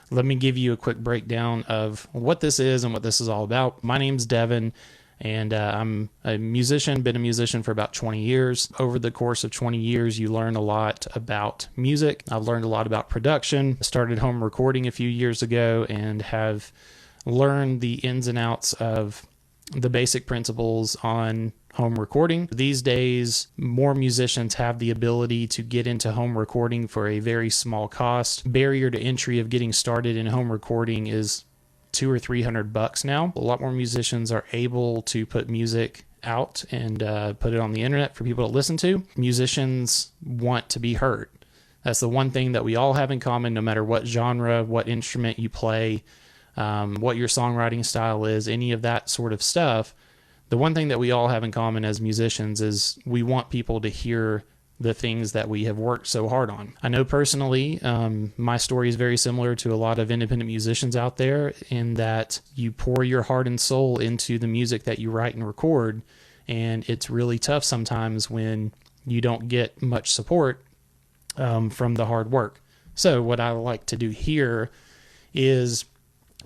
Let me give you a quick breakdown of what this is and what this is all about. My name's Devin, and I'm a musician, been a musician for about 20 years. Over the course of 20 years, you learn a lot about music. I've learned a lot about production. I started home recording a few years ago and have learned the ins and outs of the basic principles on home recording. These days, more musicians have the ability to get into home recording for a very small cost. Barrier to entry of getting started in home recording is $200 or $300 now. A lot more musicians are able to put music out and put it on the internet for people to listen to. Musicians want to be heard. That's the one thing that we all have in common, no matter what genre, what instrument you play, what your songwriting style is, any of that sort of stuff. The one thing that we all have in common as musicians is we want people to hear the things that we have worked so hard on. I know personally, my story is very similar to a lot of independent musicians out there in that you pour your heart and soul into the music that you write and record, and it's really tough sometimes when you don't get much support from the hard work. So what I like to do here is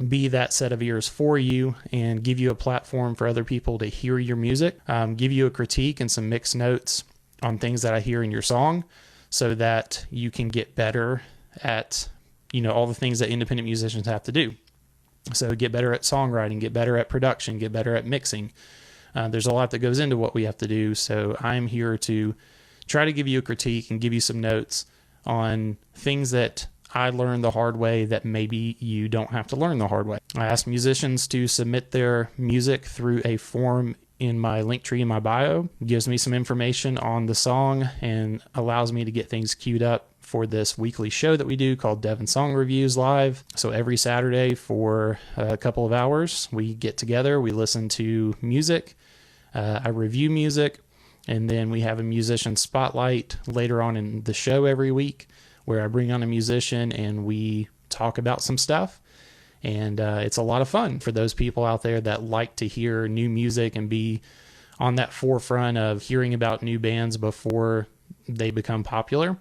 be that set of ears for you and give you a platform for other people to hear your music, give you a critique and some mixed notes on things that I hear in your song so that you can get better at, all the things that independent musicians have to do. So get better at songwriting, get better at production, get better at mixing. There's a lot that goes into what we have to do. So I'm here to try to give you a critique and give you some notes on things that I learned the hard way that maybe you don't have to learn the hard way. I ask musicians to submit their music through a form in my link tree in my bio. It gives me some information on the song and allows me to get things queued up for this weekly show that we do called Devin Song Reviews Live. So every Saturday for a couple of hours, we get together, we listen to music, I review music, and then we have a musician spotlight later on in the show every week, where I bring on a musician and we talk about some stuff. And it's a lot of fun for those people out there that like to hear new music and be on that forefront of hearing about new bands before they become popular.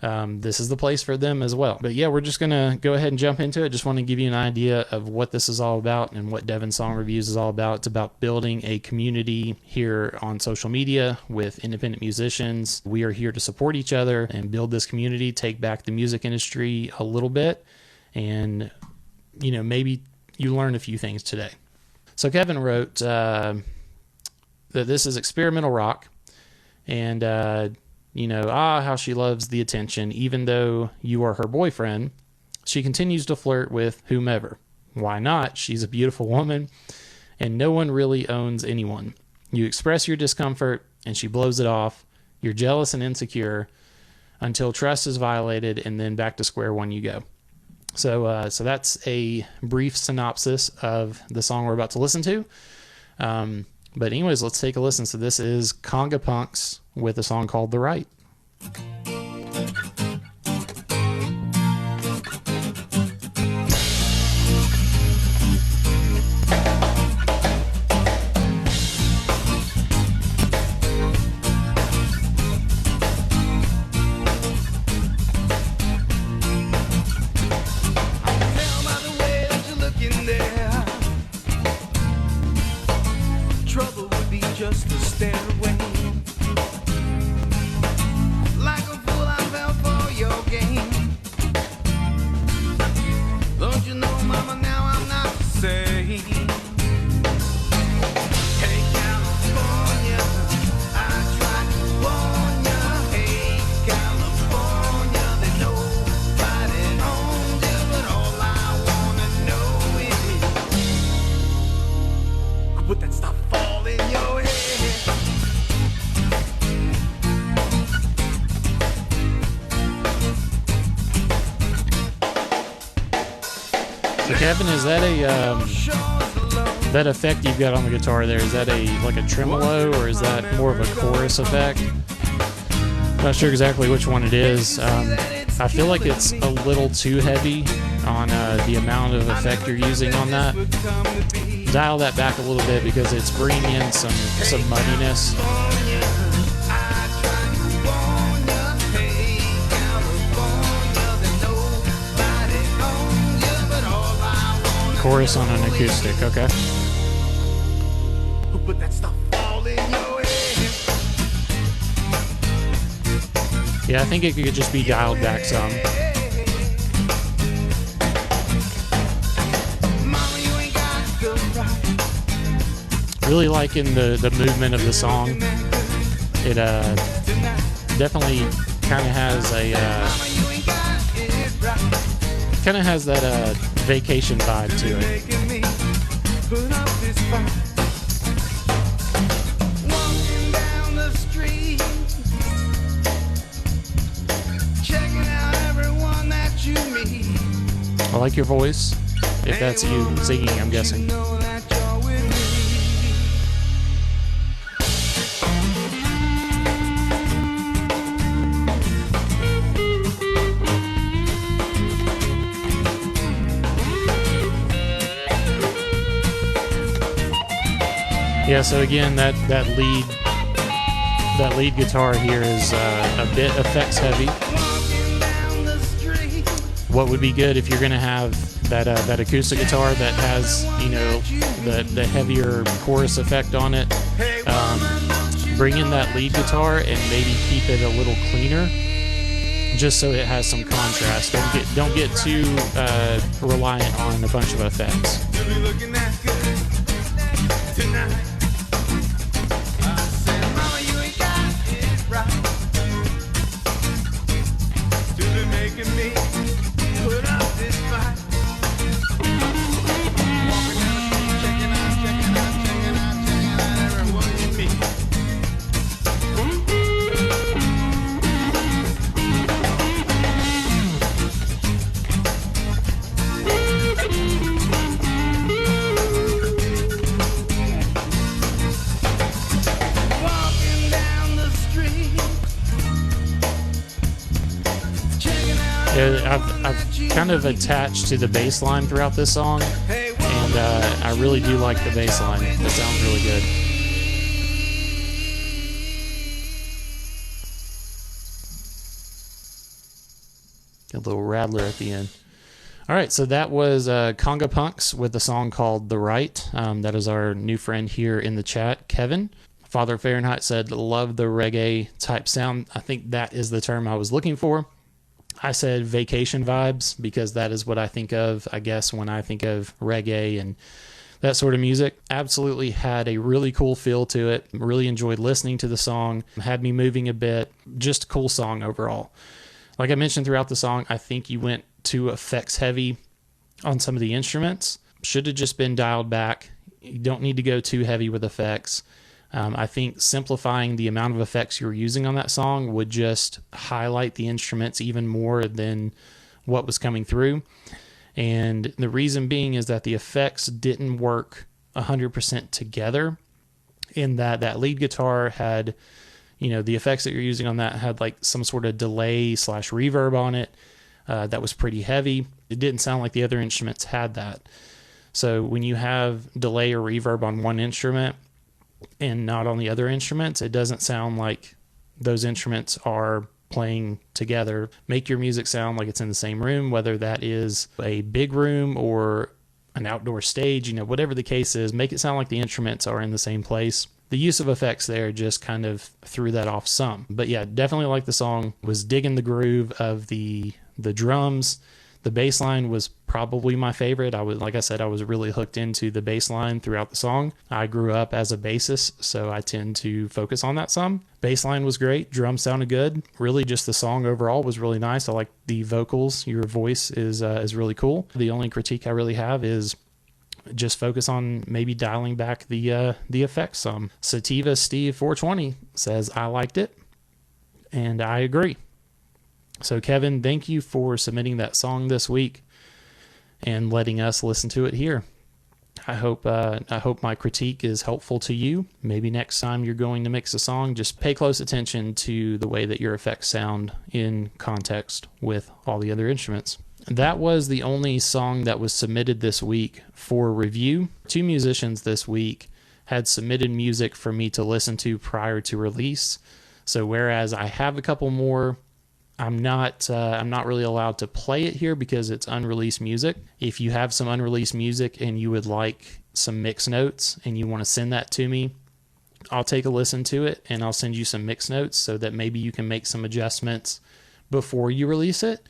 This is the place for them as well. But yeah, we're just going to go ahead and jump into it. Just want to give you an idea of what this is all about and what Devin Song Reviews is all about. It's about building a community here on social media with independent musicians. We are here to support each other and build this community, take back the music industry a little bit, and, maybe you learn a few things today. So Kevin wrote that this is experimental rock, and how she loves the attention. Even though you are her boyfriend, she continues to flirt with whomever. Why not? She's a beautiful woman, and no one really owns anyone. You express your discomfort, and she blows it off. You're jealous and insecure until trust is violated, and then back to square one you go. So that's a brief synopsis of the song we're about to listen to. But anyways, let's take a listen. So this is ConGa Punks with a song called The Right. Just a stairway. Like a fool, I fell for your game. Don't you know, mama, now I'm not the same. Hey, California, I tried to warn ya. Hey, California, there's nobody owns you, but all I wanna know is would that stop fall in your head? So Kevin, is that that effect you've got on the guitar there? Is that like a tremolo, or is that more of a chorus effect? Not sure exactly which one it is. I feel like it's a little too heavy on the amount of effect you're using on that. Dial that back a little bit because it's bringing in some muddiness. Chorus on an acoustic, okay. Who put that stuff all in your head? Yeah, I think it could just be dialed back some. Mama, you ain't got the right Really liking the movement of the song. It definitely kind of has a Mama, you ain't got it right. kind of has that vacation vibe to it. Making me put up this fight. Walking down the street, checking out everyone that you meet. I like your voice. If that's you singing, I'm guessing. You know that you're with me. Yeah, so again, that lead guitar here is a bit effects heavy. Walking down the street, What would be good if you're going to have that acoustic guitar that has, you know, the heavier chorus effect on it. Bring in that lead guitar and maybe keep it a little cleaner, just so it has some contrast. Don't get too reliant on a bunch of effects. you'll be looking that good tonight. I said, Mama, you ain't got it right. Still be making me put up this fight. Walking down the street, checking out everyone you meet. Walking down the street, checking out I've kind of attached to the bass line throughout this song, and I really do like the bass line. It sounds really good. A little rattler at the end. All right, so that was ConGa Punks with a song called The Right. That is our new friend here in the chat, Kevin. Father Fahrenheit said, love the reggae type sound. I think that is the term I was looking for. I said vacation vibes because that is what I think of, I guess, when I think of reggae and that sort of music. Absolutely had a really cool feel to it. Really enjoyed listening to the song. Had me moving a bit. Just a cool song overall. Like I mentioned throughout the song, I think you went too effects heavy on some of the instruments. Should have just been dialed back. You don't need to go too heavy with effects. I think simplifying the amount of effects you're using on that song would just highlight the instruments even more than what was coming through. And the reason being is that the effects didn't work 100% together, in that lead guitar had, you know, the effects that you're using on that had like some sort of delay / reverb on it that was pretty heavy. It didn't sound like the other instruments had that. So when you have delay or reverb on one instrument and not on the other instruments, it doesn't sound like those instruments are playing together. Make your music sound like it's in the same room, whether that is a big room or an outdoor stage, you know, whatever the case is, make it sound like the instruments are in the same place. The use of effects there just kind of threw that off some. But yeah, definitely like the song. Was digging the groove of the drums. The bass line was probably my favorite. Like I said, I was really hooked into the bass line throughout the song. I grew up as a bassist, so I tend to focus on that some. Bass line was great. Drums sounded good. Really, just the song overall was really nice. I like the vocals. Your voice is really cool. The only critique I really have is just focus on maybe dialing back the effects some. Sativa Steve 420 says, I liked it, and I agree. So Kevin, thank you for submitting that song this week and letting us listen to it here. I hope my critique is helpful to you. Maybe next time you're going to mix a song, just pay close attention to the way that your effects sound in context with all the other instruments. That was the only song that was submitted this week for review. 2 musicians this week had submitted music for me to listen to prior to release. So whereas I have a couple more I'm not really allowed to play it here because it's unreleased music. If you have some unreleased music and you would like some mix notes and you want to send that to me, I'll take a listen to it and I'll send you some mix notes so that maybe you can make some adjustments before you release it.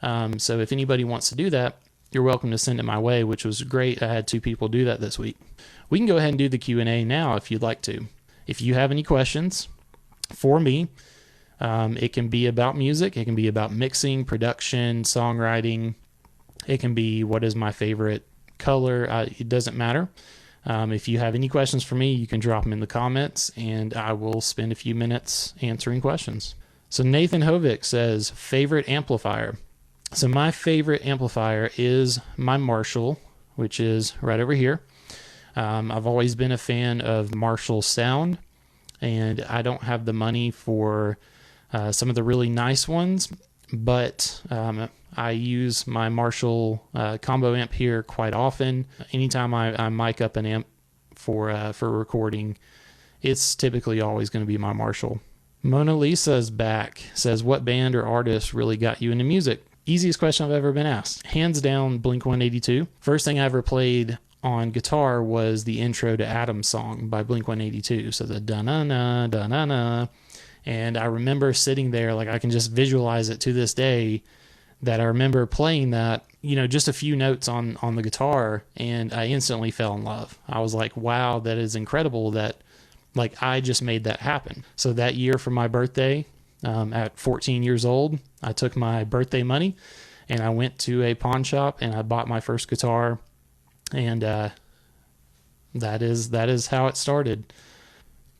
So if anybody wants to do that, you're welcome to send it my way, which was great. I had 2 people do that this week. We can go ahead and do the Q&A now if you'd like to. If you have any questions for me, it can be about music. It can be about mixing, production, songwriting. It can be what is my favorite color. It doesn't matter. If you have any questions for me, you can drop them in the comments and I will spend a few minutes answering questions. So Nathan Hovick says, favorite amplifier. So my favorite amplifier is my Marshall, which is right over here. I've always been a fan of Marshall sound, and I don't have the money for some of the really nice ones, but I use my Marshall combo amp here quite often. Anytime I mic up an amp for recording, it's typically always going to be my Marshall. Mona Lisa's back, says, what band or artist really got you into music? Easiest question I've ever been asked. Hands down, Blink-182. First thing I ever played on guitar was the intro to Adam's song by Blink-182. So the da-na-na, da-na-na. And I remember sitting there, like I can just visualize it to this day, that I remember playing that, just a few notes on the guitar, and I instantly fell in love. I was like, wow, that is incredible that, like, I just made that happen. So that year for my birthday, at 14 years old, I took my birthday money and I went to a pawn shop and I bought my first guitar, and that is how it started.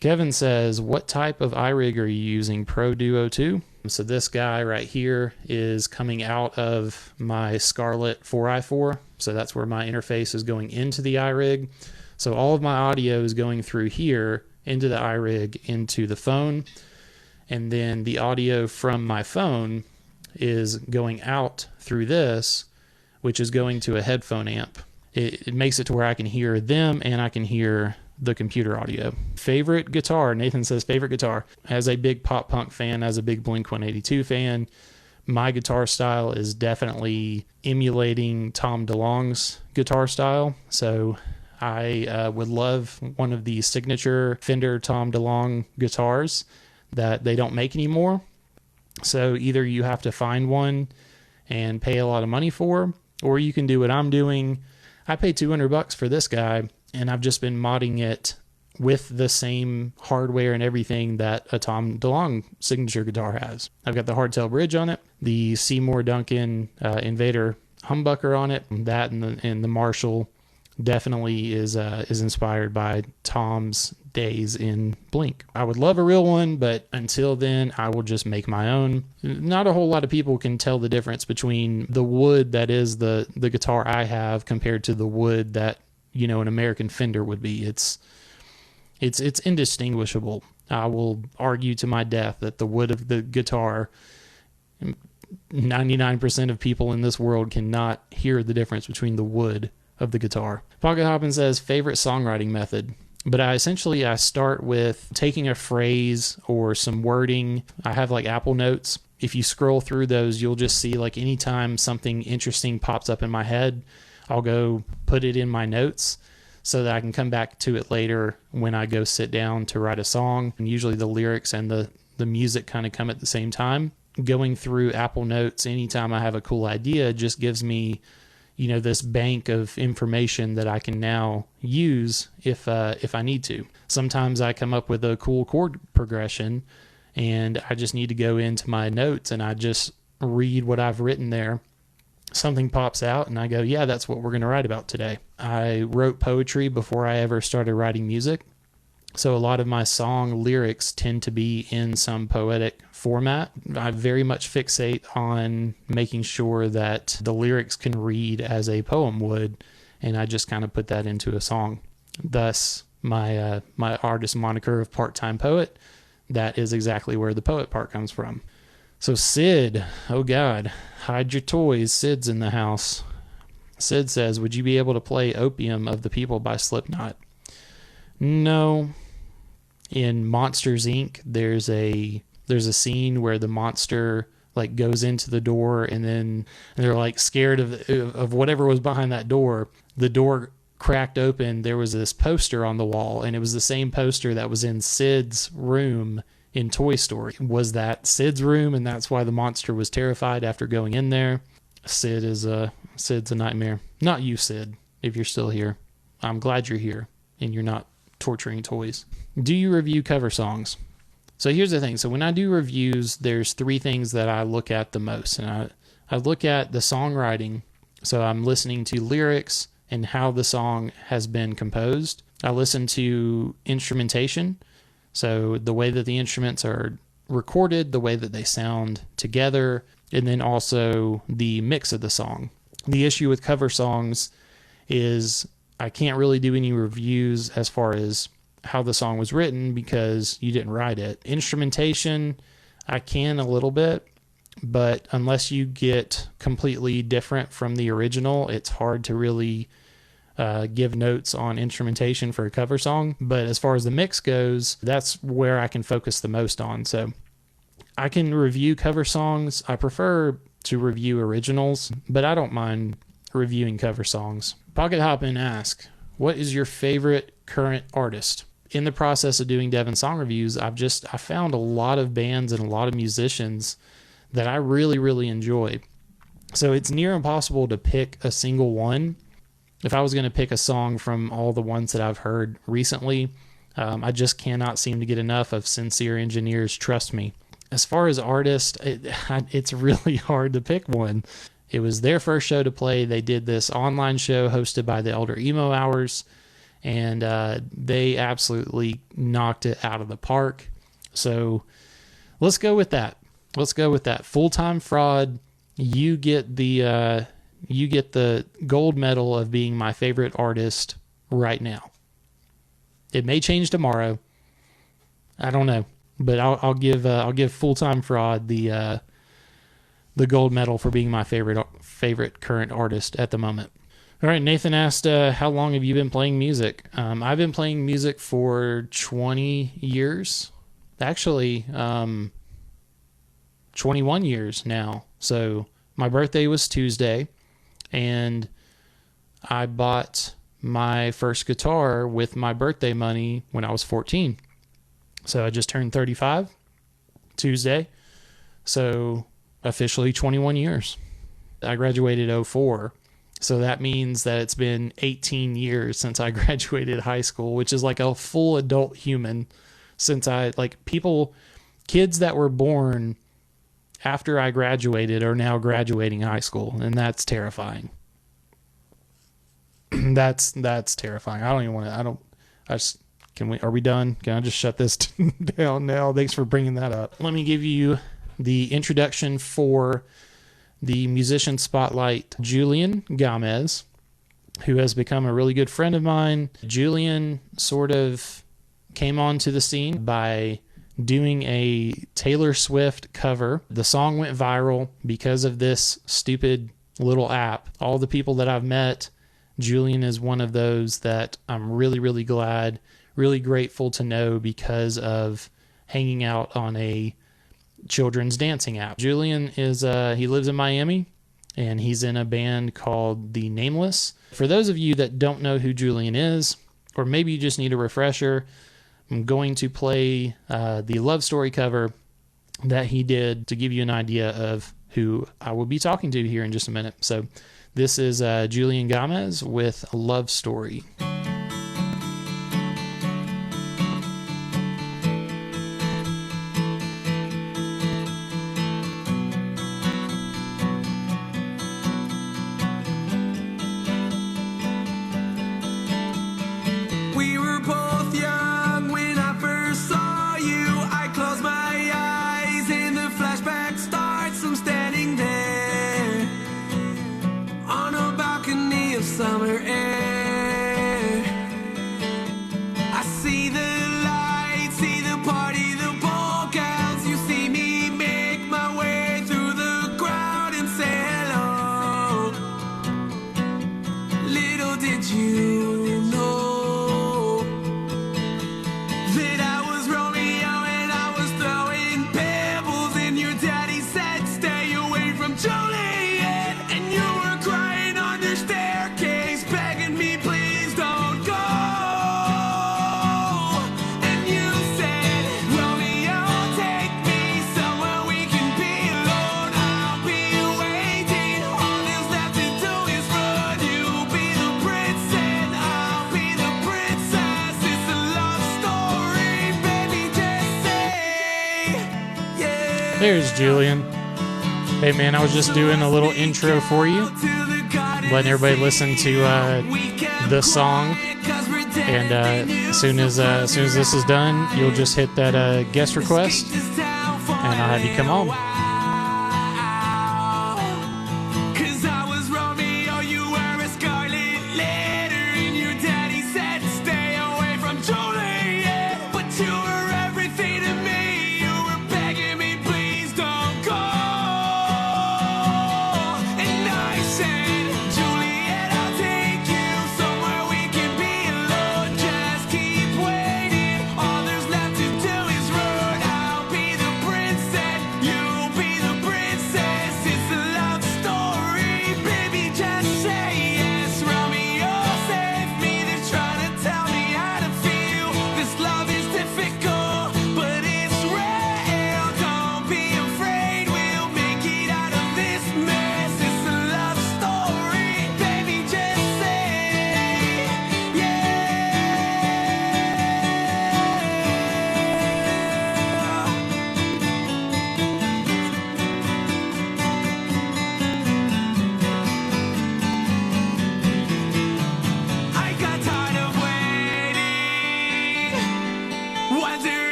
Kevin says, what type of iRig are you using, Pro Duo 2? So this guy right here is coming out of my Scarlett 4i4. So that's where my interface is going into the iRig. So all of my audio is going through here into the iRig into the phone. And then the audio from my phone is going out through this, which is going to a headphone amp. It makes it to where I can hear them and I can hear the computer audio. Favorite guitar? Nathan says favorite guitar. As a big pop punk fan, as a big Blink-182 fan, my guitar style is definitely emulating Tom DeLonge's guitar style. So I would love one of the signature Fender Tom DeLonge guitars that they don't make anymore. So either you have to find one and pay a lot of money for, or you can do what I'm doing. I paid $200 for this guy, and I've just been modding it with the same hardware and everything that a Tom DeLonge signature guitar has. I've got the hardtail bridge on it, the Seymour Duncan Invader humbucker on it. That and the Marshall definitely is inspired by Tom's days in Blink. I would love a real one, but until then, I will just make my own. Not a whole lot of people can tell the difference between the wood that is the guitar I have compared to the wood that, an American Fender would be. It's indistinguishable. I will argue to my death that the wood of the guitar, 99% of people in this world cannot hear the difference between the wood of the guitar. Pocket Hoppin says favorite songwriting method. But I start with taking a phrase or some wording. I have like Apple Notes. If you scroll through those, you'll just see like anytime something interesting pops up in my head, I'll go put it in my notes so that I can come back to it later when I go sit down to write a song. And usually the lyrics and the music kind of come at the same time. Going through Apple Notes anytime I have a cool idea just gives me this bank of information that I can now use if I need to. Sometimes I come up with a cool chord progression and I just need to go into my notes and I just read what I've written there. Something pops out and I go, yeah, that's what we're going to write about today. I wrote poetry before I ever started writing music. So a lot of my song lyrics tend to be in some poetic format. I very much fixate on making sure that the lyrics can read as a poem would, and I just kind of put that into a song. Thus, my artist moniker of part-time poet, that is exactly where the poet part comes from. So Sid, oh God, hide your toys, Sid's in the house. Sid says, would you be able to play Opium of the People by Slipknot? No. In Monsters Inc., there's a scene where the monster like goes into the door, and then they're like scared of whatever was behind that door. The door cracked open. There was this poster on the wall, and it was the same poster that was in Sid's room in Toy Story. Was that Sid's room, and that's why the monster was terrified after going in there? Sid's a nightmare. Not you, Sid, if you're still here. I'm glad you're here and you're not torturing toys. Do you review cover songs? So here's the thing. So when I do reviews, there's three things that I look at the most. And I look at the songwriting. So I'm listening to lyrics and how the song has been composed. I listen to instrumentation. So the way that the instruments are recorded, the way that they sound together, and then also the mix of the song. The issue with cover songs is I can't really do any reviews as far as how the song was written because you didn't write it. Instrumentation, I can a little bit, but unless you get completely different from the original, it's hard to really give notes on instrumentation for a cover song. But as far as the mix goes, that's where I can focus the most on. So I can review cover songs. I prefer to review originals, but I don't mind reviewing cover songs. Pocket Hoppin' asks, what is your favorite current artist? In the process of doing Devin song reviews, I found a lot of bands and a lot of musicians that I really, really enjoy. So it's near impossible to pick a single one. If I was going to pick a song from all the ones that I've heard recently, I just cannot seem to get enough of Sincere Engineers, Trust Me. As far as artists, it's really hard to pick one. It was their first show to play. They did this online show hosted by the Elder Emo Hours, and they absolutely knocked it out of the park. So let's go with that. Full-Time Fraud, you get the gold medal of being my favorite artist right now. It may change tomorrow. I don't know, but I'll give Full-Time Fraud the gold medal for being my favorite current artist at the moment. All right, Nathan asked, how long have you been playing music? I've been playing music for 20 years. Actually, 21 years now. So my birthday was Tuesday, and I bought my first guitar with my birthday money when I was 14. So I just turned 35 Tuesday. So officially 21 years. I graduated 2004. So that means that it's been 18 years since I graduated high school, which is like a full adult human since kids that were born after I graduated are now graduating high school. And that's terrifying. That's terrifying. I don't even want to, are we done? Can I just shut this down now? Thanks for bringing that up. Let me give you the introduction for the musician spotlight, Julian Gamez, who has become a really good friend of mine. Julian sort of came onto the scene by doing a Taylor Swift cover. The song went viral because of this stupid little app. All the people that I've met, Julian is one of those that I'm really, really glad, really grateful to know because of hanging out on a children's dancing app. Julian is he lives in Miami, and he's in a band called The Nameless. For those of you that don't know who Julian is, or maybe you just need a refresher, I'm going to play the Love Story cover that he did to give you an idea of who I will be talking to here in just a minute. So this is Julian Gamez with Love Story. We were both young when I first saw you. I close my eyes and the flashback starts. I'm standing there on a balcony of summer air. There's Julian. Hey man, I was just doing a little intro for you, letting everybody listen to the song, and as soon as this is done, you'll just hit that guest request, and I'll have you come on.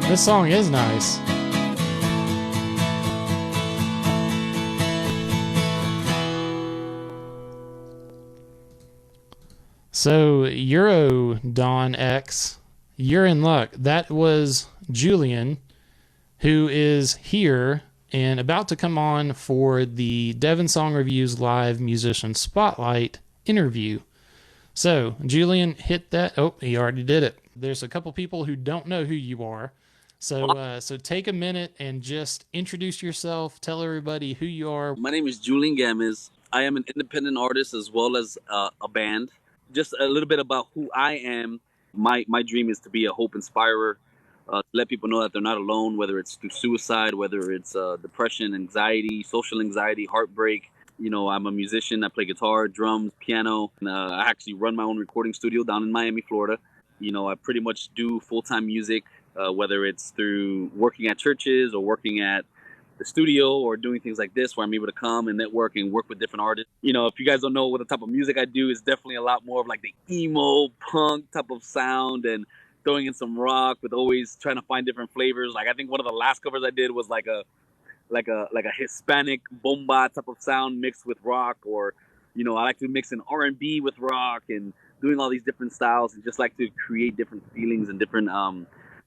This song is nice. So, Euro Don X, you're in luck. That was Julian, who is here and about to come on for the Devin Song Reviews Live Musician Spotlight interview. So, Julian, hit that. Oh, he already did it. There's a couple people who don't know who you are. So take a minute and just introduce yourself. Tell everybody who you are. My name is Julian Gamez. I am an independent artist as well as a band. Just a little bit about who I am. My dream is to be a hope inspirer, to let people know that they're not alone, whether it's through suicide, whether it's depression, anxiety, social anxiety, heartbreak. You know, I'm a musician. I play guitar, drums, piano. And, I actually run my own recording studio down in Miami, Florida. You know, I pretty much do full-time music. Whether it's through working at churches or working at the studio or doing things like this where I'm able to come and network and work with different artists. You know, if you guys don't know what the type of music I do, it's definitely a lot more of like the emo punk type of sound and throwing in some rock with always trying to find different flavors. Like I think one of the last covers I did was like a Hispanic bomba type of sound mixed with rock, or, you know, I like to mix in R&B with rock and doing all these different styles and just like to create different feelings and different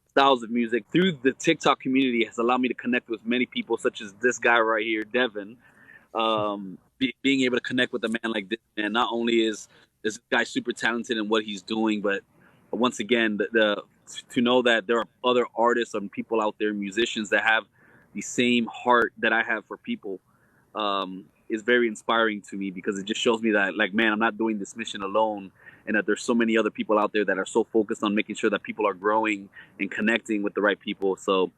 styles of music through the TikTok community has allowed me to connect with many people, such as this guy right here, Devin. Being able to connect with a man like this, man, not only is this guy super talented in what he's doing, but once again, to know that there are other artists and people out there, musicians that have the same heart that I have for people, is very inspiring to me, because it just shows me that, like, man, I'm not doing this mission alone, and that there's so many other people out there that are so focused on making sure that people are growing and connecting with the right people. So,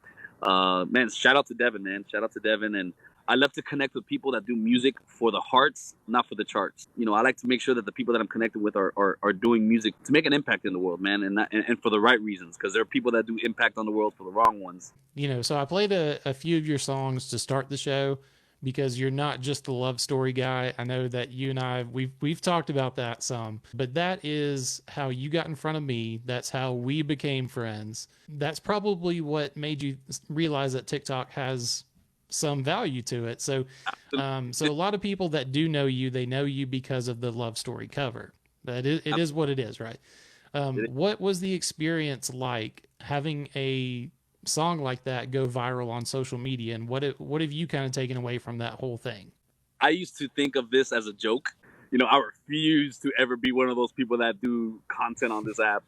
man, shout out to Devin, man. Shout out to Devin. And I love to connect with people that do music for the hearts, not for the charts. You know, I like to make sure that the people that I'm connected with are doing music to make an impact in the world, man, and for the right reasons, because there are people that do impact on the world for the wrong ones. You know, so I played a few of your songs to start the show, because you're not just the love story guy. I know that you and I, we've talked about that some, but that is how you got in front of me. That's how we became friends. That's probably what made you realize that TikTok has some value to it. So, so a lot of people that do know you, they know you because of the Love Story cover. But it is what it is, right? What was the experience like having a song like that go viral on social media, and what have you kind of taken away from that whole thing? I used to think of this as a joke. I refuse to ever be one of those people that do content on this app.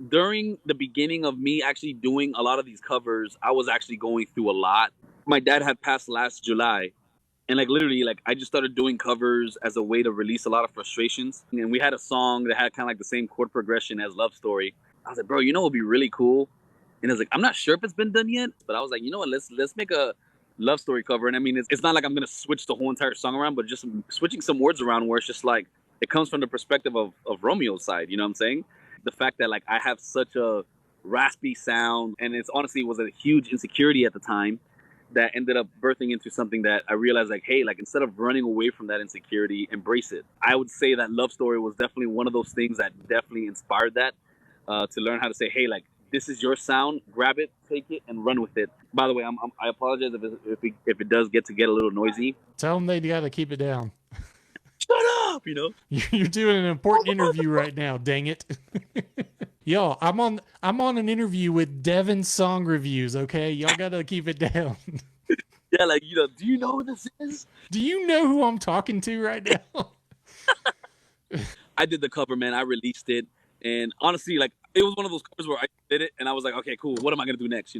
During the beginning of me actually doing a lot of these covers, I was actually going through a lot. My dad had passed last July, and literally, I just started doing covers as a way to release a lot of frustrations. And we had a song that had kind of like the same chord progression as Love Story. I was like, bro, what would be really cool? And I was like, I'm not sure if it's been done yet, but I was like, you know what, let's make a Love Story cover. And I mean, it's not like I'm gonna switch the whole entire song around, but just switching some words around where it's just like it comes from the perspective of Romeo's side. You know what I'm saying? The fact that I have such a raspy sound, and it's honestly was a huge insecurity at the time that ended up birthing into something that I realized hey, instead of running away from that insecurity, embrace it. I would say that Love Story was definitely one of those things that definitely inspired that to learn how to say, hey, this is your sound, grab it, take it, and run with it. By the way, I apologize if it does get a little noisy. Tell them they got to keep it down. Shut up, You're doing an important interview right now, dang it. Yo, I'm on an interview with Devin Song Reviews, okay? Y'all got to keep it down. Yeah, do you know what this is? Do you know who I'm talking to right now? I did the cover, man. I released it. And honestly, it was one of those covers where I did it and I was like, okay, cool. What am I going to do next,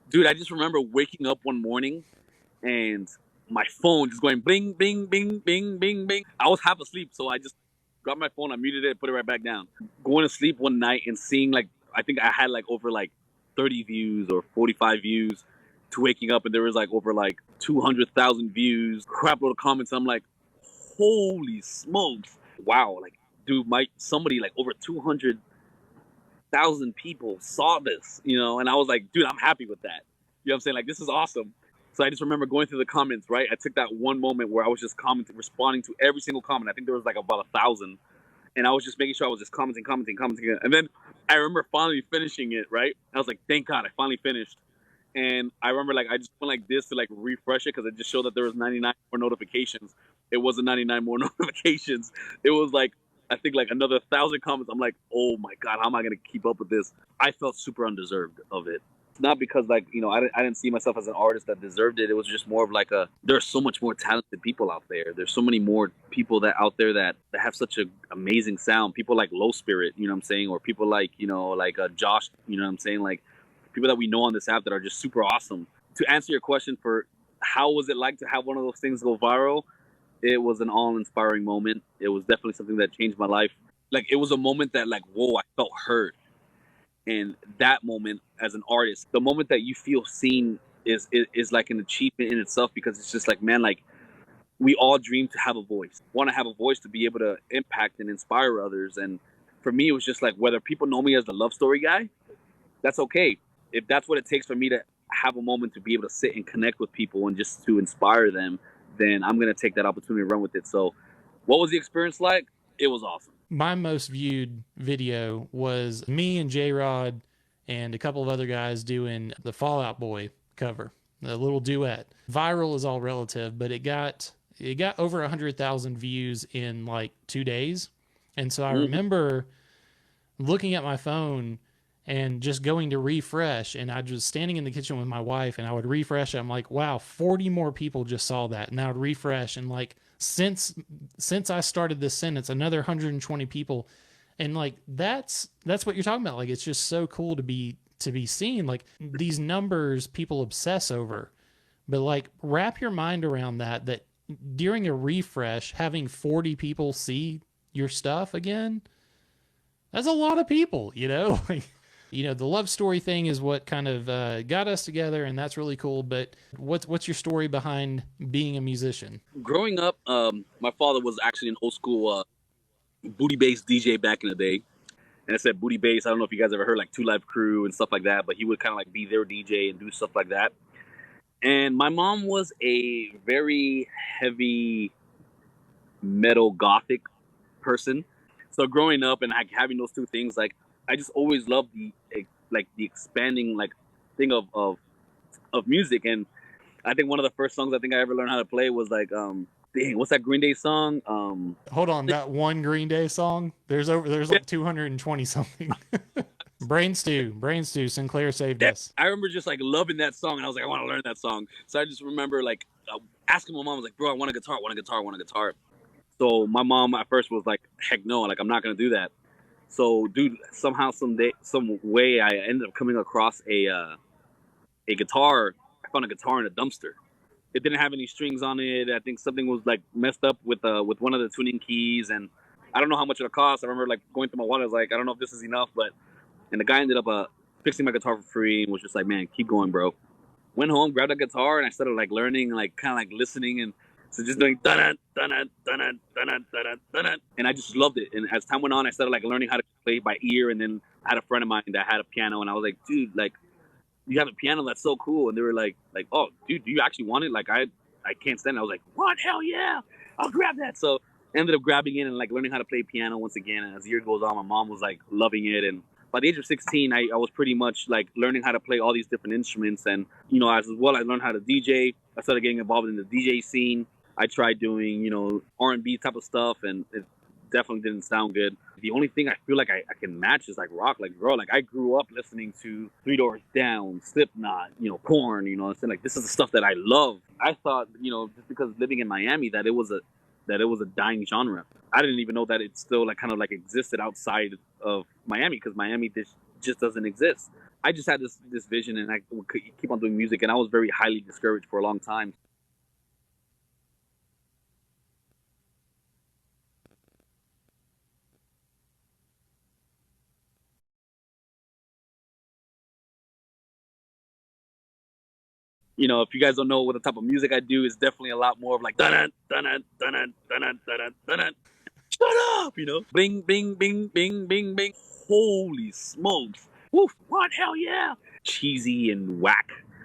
Dude, I just remember waking up one morning and my phone just going bing, bing, bing, bing, bing, bing. I was half asleep, so I just grabbed my phone, I muted it, put it right back down. Going to sleep one night and seeing I think I had over 30 views or 45 views to waking up, and there was over 200,000 views, crap load of comments. I'm like, holy smokes. Wow. Dude, somebody over 200,000 people saw this, and I was like, dude, I'm happy with that. You know what I'm saying? This is awesome. So I just remember going through the comments, right? I took that one moment where I was just commenting, responding to every single comment. I think there was about 1,000. And I was just making sure I was just commenting. And then I remember finally finishing it, right? I was like, thank God, I finally finished. And I remember I just went like this to refresh it because it just showed that there was 99 more notifications. It wasn't 99 more notifications. It was I think another 1,000 comments. I'm like, oh my God, how am I going to keep up with this? I felt super undeserved of it. Not because I didn't see myself as an artist that deserved it. It was just more of there's so much more talented people out there. There's so many more people that out there that have such an amazing sound. People like Low Spirit, you know what I'm saying? Or people like Josh, you know what I'm saying? People that we know on this app that are just super awesome. To answer your question for how was it like to have one of those things go viral, it was an all-inspiring moment. It was definitely something that changed my life. It was a moment that whoa, I felt heard. And that moment as an artist, the moment that you feel seen is an achievement in itself, because it's just man, we all dream to have a voice, want to have a voice to be able to impact and inspire others. And for me, it was just whether people know me as the Love Story guy, that's okay. If that's what it takes for me to have a moment to be able to sit and connect with people and just to inspire them, then I'm going to take that opportunity to run with it. So what was the experience like? It was awesome. My most viewed video was me and J-Rod and a couple of other guys doing the Fall Out Boy cover, a little duet. Viral is all relative, but it got over 100,000 views in 2 days. And so I remember looking at my phone and just going to refresh, and I was standing in the kitchen with my wife and I would refresh. I'm like, wow, 40 more people just saw that. And I would refresh, and since I started this sentence, another 120 people. And that's what you're talking about. It's just so cool to be seen. These numbers people obsess over, but wrap your mind around that during a refresh, having 40 people see your stuff again, that's a lot of people, the Love Story thing is what kind of got us together, and that's really cool. But what's your story behind being a musician? Growing up, my father was actually an old school booty bass DJ back in the day. And I said booty bass, I don't know if you guys ever heard 2 Live Crew and stuff like that, but he would kind of be their DJ and do stuff like that. And my mom was a very heavy metal gothic person. So growing up and having those two things, I just always loved the expanding thing of music. And I think one of the first songs I think I ever learned how to play was like, dang, what's that Green Day song? Hold on, that one Green Day song. There's like 220 something. Brain Stew, Sinclair saved us. I remember just like loving that song, and I was like, I want to learn that song. So I just remember like asking my mom, I was like, bro, I want a guitar, I want a guitar, I want a guitar. So my mom at first was like, heck no, like I'm not gonna do that. So dude, somehow, some way, I ended up coming across a guitar. I found a guitar in a dumpster. It didn't have any strings on it. I think something was like messed up with one of the tuning keys, and I don't know how much it cost. I remember like going through my wallet. I was like, I don't know if this is enough, and the guy ended up fixing my guitar for free and was just like, man, keep going, bro. Went home, grabbed a guitar, and I started like learning, like kind of like listening, and so just doing dun dun dun dun dun dun dun, and I just loved it. And as time went on, I started like learning how to play by ear. And then I had a friend of mine that had a piano, and I was like, dude, like you have a piano, that's so cool. And they were like, oh, dude, do you actually want it? Like I can't stand it. I was like, what? Hell yeah, I'll grab that. So I ended up grabbing it and like learning how to play piano once again. And as the year goes on, my mom was like loving it. And by the age of 16, I was pretty much like learning how to play all these different instruments. And, you know, as well, I learned how to DJ. I started getting involved in the DJ scene. I tried doing, you know, R&B type of stuff, and it definitely didn't sound good. The only thing I feel like I can match is like rock. Like, bro, like I grew up listening to Three Doors Down, Slipknot, you know, Korn, you know, and like this is the stuff that I love. I thought, you know, just because living in Miami that it was a dying genre. I didn't even know that it still like kind of like existed outside of Miami, because Miami just doesn't exist. I just had this vision, and I would keep on doing music, and I was very highly discouraged for a long time. You know, if you guys don't know what the type of music I do, it's definitely a lot more of like dun dun dun dun dun dun dun. Shut up, you know. Bing bing bing bing bing bing. Holy smokes. Woof, what? Hell yeah. Cheesy and whack.